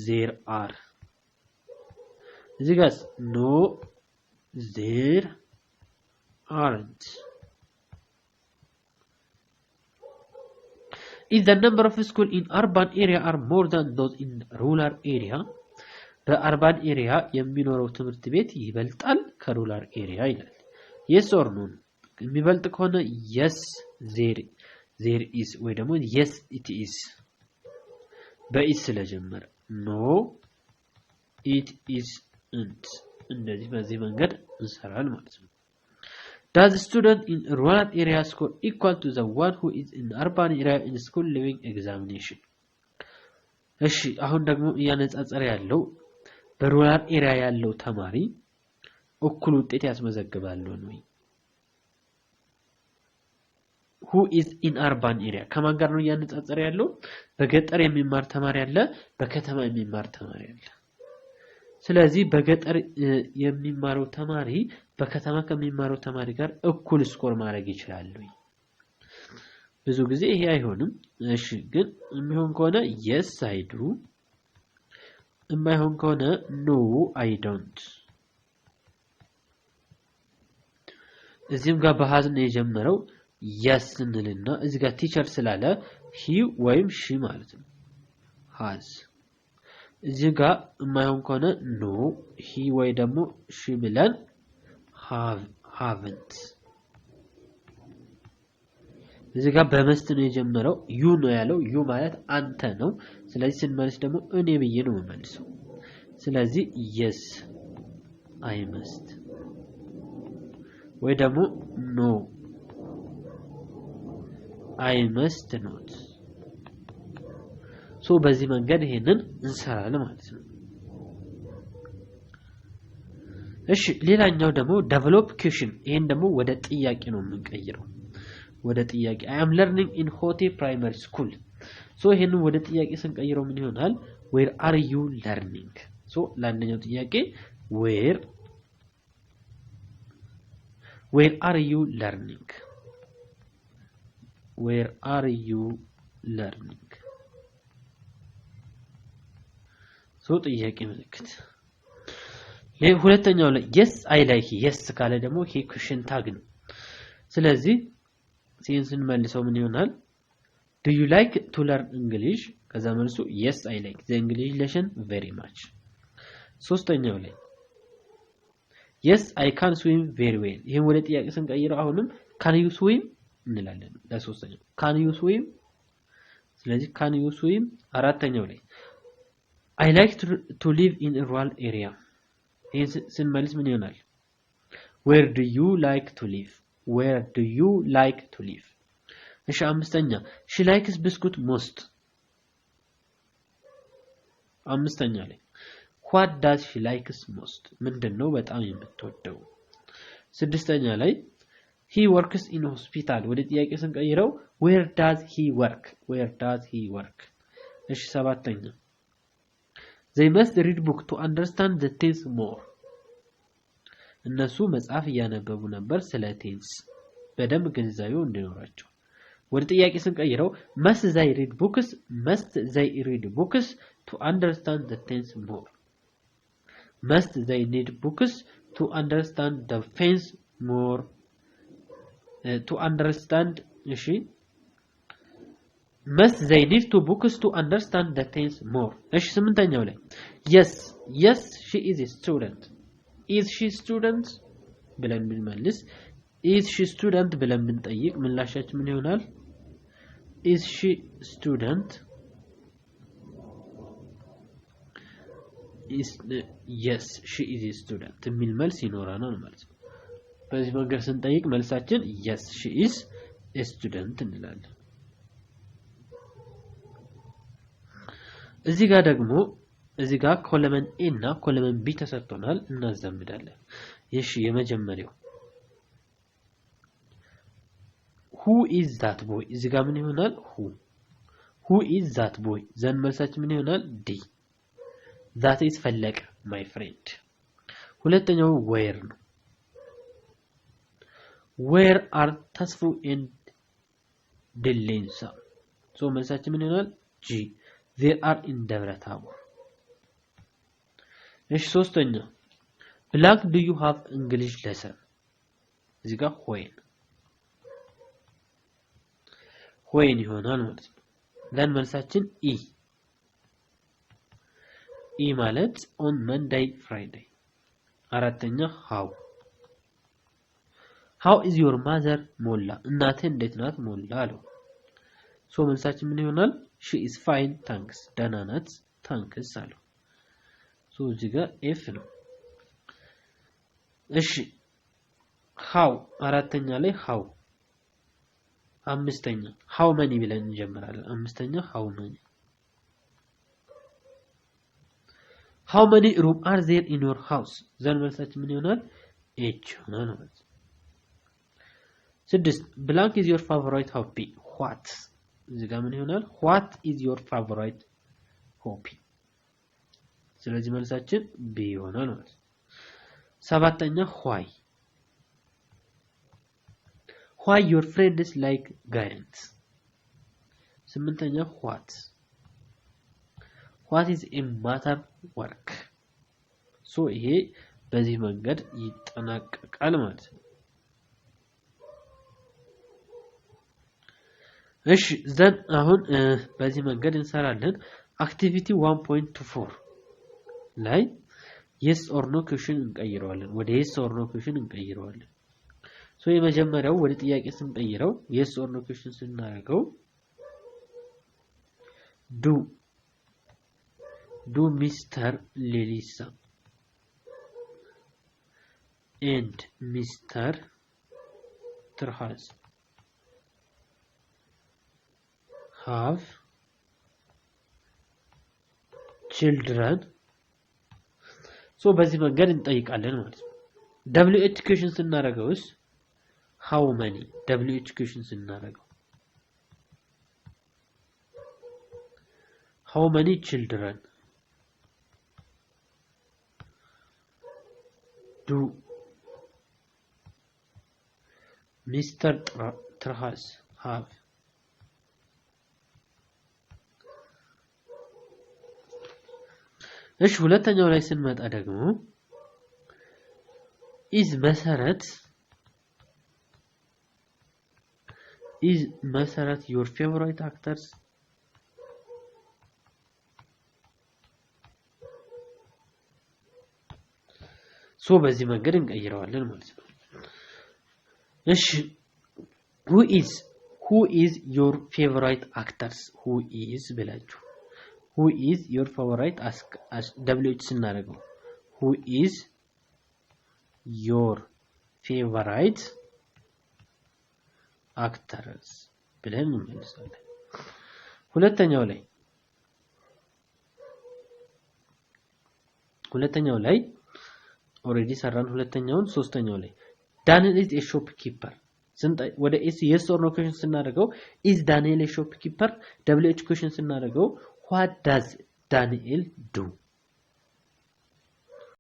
A: there are እዚህ ጋር no there aren't if the number of schools in urban area are more than those in rural area በአርባን ኤሪያ የሚኖረው ትምህርት ቤት ይበልጣል ከሩራል ኤሪያ ይላል yes or no የሚበልጥ ከሆነ yes there is ወይ ደግሞ yes it is በኢስ ስለጀመረ no it isn't እንደዚህ በዚህ መንገድ እንሰራል ማለት ነው does the student in rural area score equal to the one who is in urban area in school leaving examination እሺ አሁን ደግሞ ያነጻጸረ ያለው በሩራል ኤሪያ ያለው ተማሪ እኩል ውጤት ያስመዘግባል ወይ who is in urban area ከማን ጋር ነው ያነጻጸረ ያለው በገጠር የሚማር ተማሪ አለ በከተማ የሚማር ተማሪ አለ ስለዚህ በገጠር የሚማረው ተማሪ በከተማ ከሚማረው ተማሪ ጋር እኩል ስኮር ማድረግ ይችላል ወይ ብዙ ጊዜ ይሄ አይሆንም እሺ ግን የሚሆን ከሆነ yes I do የማይሆን ከሆነ no I don't እዚህም ጋር በሃዝ ነው የጀመረው yes እንልና እዚህ ጋር ቲቸር ስላለ he ወይም she ማለት ነው has እዚህ ጋር የማይሆን ከሆነ no he ወይ ደግሞ she ብለን haven't እዚህ ጋር በመስት ነው የጀመረው you ነው ያለው you ማለት አንተ ነው ስለዚህ ስንመልስ ደግሞ እኔ ብዬ ነው የምመልሰው ስለዚህ yes I must ወይ ደግሞ no I must not ሶ በዚህ መንገድ ይሄንን እንሰራለን ማለት ነው እሺ ሌላኛው ደግሞ develop question ይሄን ደግሞ ወደ ጥያቄ ነው የምንቀይረው ወደ ጥያቄ I am learning in Hote primary school ሶ ይሄንን ወደ ጥያቄ ስንቀይረው ምን ይሆናል where are you learning ሶ ለአንደኛው ጥያቄ where are you learning where are you learning ሶ ጥያቄ ምልክት ሁለተኛው ላይ yes I like yes ካለ ደግሞ ይሄ question tag ነው ስለዚህ ሲንስን መልሰው ምን ይሆናል do you like to learn English ከዛ መልሱ yes I like the English lesson very much ሶስተኛው ላይ yes I can swim very well ይሄን ወደ ጥያቄ ስንቀይረው አሁንም can you swim እንላለን ለሶስተኛው can you swim ስለዚህ can you swim አራተኛው ላይ I like to live in a rural area ይሄን ስንመልስ ምን ይሆናል where do you like to live where do you like to live እሺ አምስተኛ she likes biscuit most አምስተኛ ላይ what does she likes most ምንድነው በጣም የምትወደው ስድስተኛ ላይ he works in hospital ወደ ጥያቄ ስንቀይረው where does he work እሺ ሰባተኛ they must read book to understand the tense more እነሱ መጽሐፍ ያነበቡ ነበር ስለ ቴንስ በደንብ ግንዛቤው እንዲኖራቸው ወደ ጥያቄ ስንቀይረው must they read books to understand the tense more must they need books to understand the tense more to understand እሺ must they need to books to understand the tense more እሺ ስምንተኛው ላይ yes she is a student is she student ብለን ብንመልስ is she student ብለን ብንጠይቅ ምላሻችን ምን ይሆናል is she student yes she is a student የሚል መልስ ይኖራናል ማለት ነው በዚህ መንገድ ስንጠይቅ መልሳችን yes she is a student እንላለን እዚህ ጋር ኮለመን A እና ኮለመን B ተሰጥቶናል እናዘምዳለን እሺ የመጀመሪያው who is that boy እዚህ ጋር ምን ይሆናል who is that boy ዘን መልሳችን ምን ይሆናል d that is ፈለቀ my friend ሁለተኛው where ነው where are ተስፉ and ድሌንሳ ሶ መልሳችን ምን ይሆናል g they are in ደብረታቦር እሺ ሶስተኛው black do you have english lesson እዚህ ጋር when ይሆናል ማለት ነው then መልሳችን e ማለት on monday friday አራተኛ how is your mother ሞላ እናቴ እንዴት ናት ሞላ አለው ሶ መልሳችን ምን ይሆናል she is fine thanks ደህና ናት thanks አለው ሶ እዚህ ጋር f ነው እሺ how አራተኛ ላይ how አምስተኛ how many ብለን እንጀምራለን አምስተኛ how many room are there in your house ዘን መልሳችን ምን ይሆናል h ይሆናል ማለት ስድስት blank is your favorite hobby what እዚህ ጋር ምን ይሆናል what is your favorite hobby ስለዚህ መልሳችን b ይሆናል ማለት ሰባተኛ why your friends like guidance ስምንተኛ what is a matter work so ይሄ በዚህ መንገድ ይጠናቀቃል ማለት ነው እሺ ዘን አሁን በዚህ መንገድ እንሰራለን አክቲቪቲ 1.24 ላይ yes or no question እንቀይረዋለን ወደ yes or no question እንቀይረዋለን ሶ የመጀመሪያው ወደ ጥያቄ ስንቀይረው yes or no question ስናደርገው do Mr. Lelisa and Mr. Terhas have children ሶ በዚህ መንገድ እንጠይቃለን ማለት ነው WH question ስናደርገውስ how many WH question ስናደርገው how many children do Mr. Terhas have እሺ ሁለተኛው ላይ ስንመጣ ደግሞ is መሰረት your favorite actors ሶ በዚህ መንገድ እንቀይረዋለን ማለት ነው እሺ who is your favorite actors who is ብላችሁ who is your favorite as WH ስናደርገው who is your favorite actors ብለን እንመልሳለን ሁለተኛው ላይ already ሰራን ሁለተኛውን ሶስተኛው ላይ Daniel is a shopkeeper ወደ yes or no question ስናደርገው is Daniel a shopkeeper WH question ስናደርገው what does Daniel do